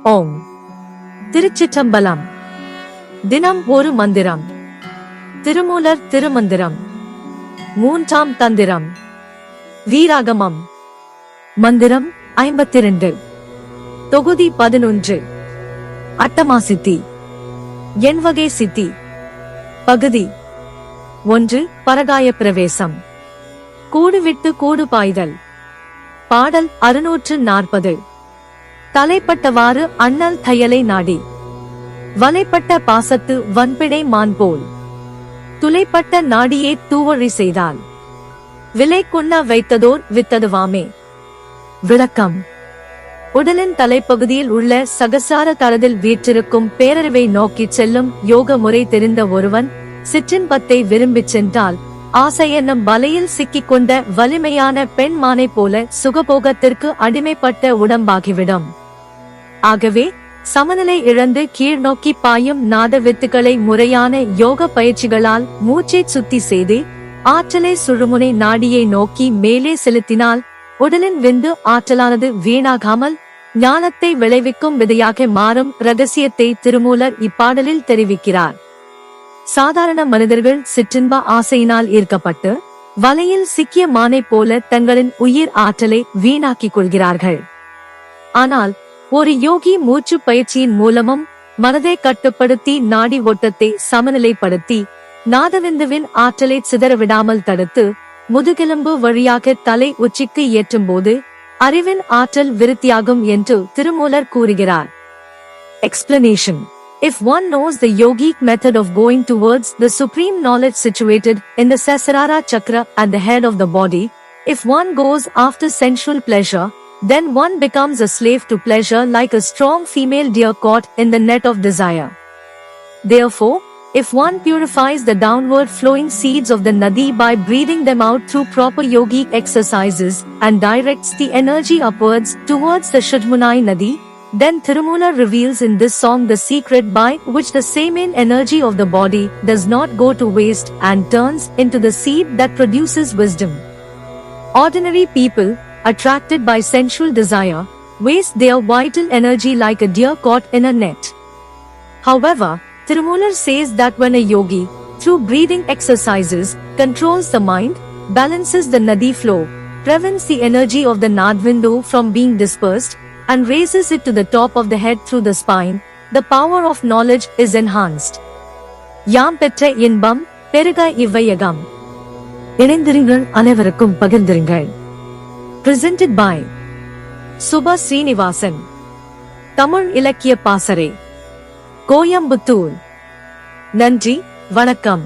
ஓம். திருச்சிற்றம்பலம். தினம் ஒரு மந்திரம். திருமூலர் திருமந்திரம். மூன்றாம் தந்திரம். வீராகமம். மந்திரம் 52. தொகுதி 11. அட்டமா சித்தி. எண்வகை சித்தி. பகுதி 1. பரகாய பிரவேசம். கூடு விட்டு கூடு பாய்தல். பாடல் 640. தலைப்பட்டவாறு அண்ணல் தையலை நாடி வலைப்பட்ட பாசத்து வன்பிடை மான் போல் துளைப்பட்ட நாடியே தூவழி செய்தால் விலை கொன்ன வைத்ததோர் வித்ததுவாமே. விளக்கம். உடலின் தலைப்பகுதியில் உள்ள சகசார தளத்தில் வீற்றிருக்கும் பேரறிவை நோக்கிச் செல்லும் யோக முறை தெரிந்த ஒருவன் சிற்றின்பத்தை விரும்பிச் சென்றால் ஆசை என்னும் வலையில் சிக்கிக் கொண்ட வலிமையான பெண் மானை போல சுகபோகத்திற்கு அடிமைப்பட்ட உடம்பாகிவிடும். ஆகவே சமநிலை இழந்து கீழ் நோக்கி பாயும் நாத வித்துக்களை முறையான யோக பயிற்சிகளால் மூச்சை சுத்தி செய்து ஆற்றலை சுழுமுனை நாடியை நோக்கி மேலே செலுத்தினால் உடலின் விந்து ஆற்றலானது வீணாகாமல் ஞானத்தை விளைவிக்கும் விதையாக மாறும் இரகசியத்தை திருமூலர் இப்பாடலில் தெரிவிக்கிறார். சாதாரண மனிதர்கள் சிற்றின்ப ஆசையினால் ஈர்க்கப்பட்டு வலையில் சிக்கிய மானை போல தங்களின் உயிர் ஆற்றலை வீணாக்கிக் கொள்கிறார்கள். ஆனால் ஒரு யோகி மூச்சு பயிற்சியின் மூலமும் மனதை கட்டுப்படுத்தி நாடி ஓட்டத்தை சமநிலைப்படுத்தி நாதவிந்துவின் ஆற்றலை சிதறவிடாமல் தடுத்து முதுகெலும்பு வழியாக தலை உச்சிக்கு ஏற்றும் போது அறிவின் ஆற்றல் விருத்தியாகும் என்று திருமூலர் கூறுகிறார். Explanation. If one knows the yogic method of going towards the supreme knowledge situated in the Sahasrara chakra at the head of the body, if one goes after sensual pleasure, then one becomes a slave to pleasure like a strong female deer caught in the net of desire. Therefore, if one purifies the downward flowing seeds of the nadi by breathing them out through proper yogic exercises and directs the energy upwards towards the Shuddhmunai nadi, then Tirumoolar reveals in this song the secret by which the semen energy of the body does not go to waste and turns into the seed that produces wisdom. Ordinary people, attracted by sensual desire, waste their vital energy like a deer caught in a net. However, Tirumoolar says that when a yogi, through breathing exercises, controls the mind, balances the nadi flow, prevents the energy of the nadvindu from being dispersed, and raises it to the top of the head through the spine, the power of knowledge is enhanced. யாம் பெற்ற இன்பம் பெருக இவ்வையகம். இணைந்திருங்கள், அனைவருக்கும் பகிர்ந்திருங்கள். Presented by Subha Srinivasan. Tamil இலக்கிய பாசறை, கோயம்புத்தூர். நன்றி, வணக்கம்.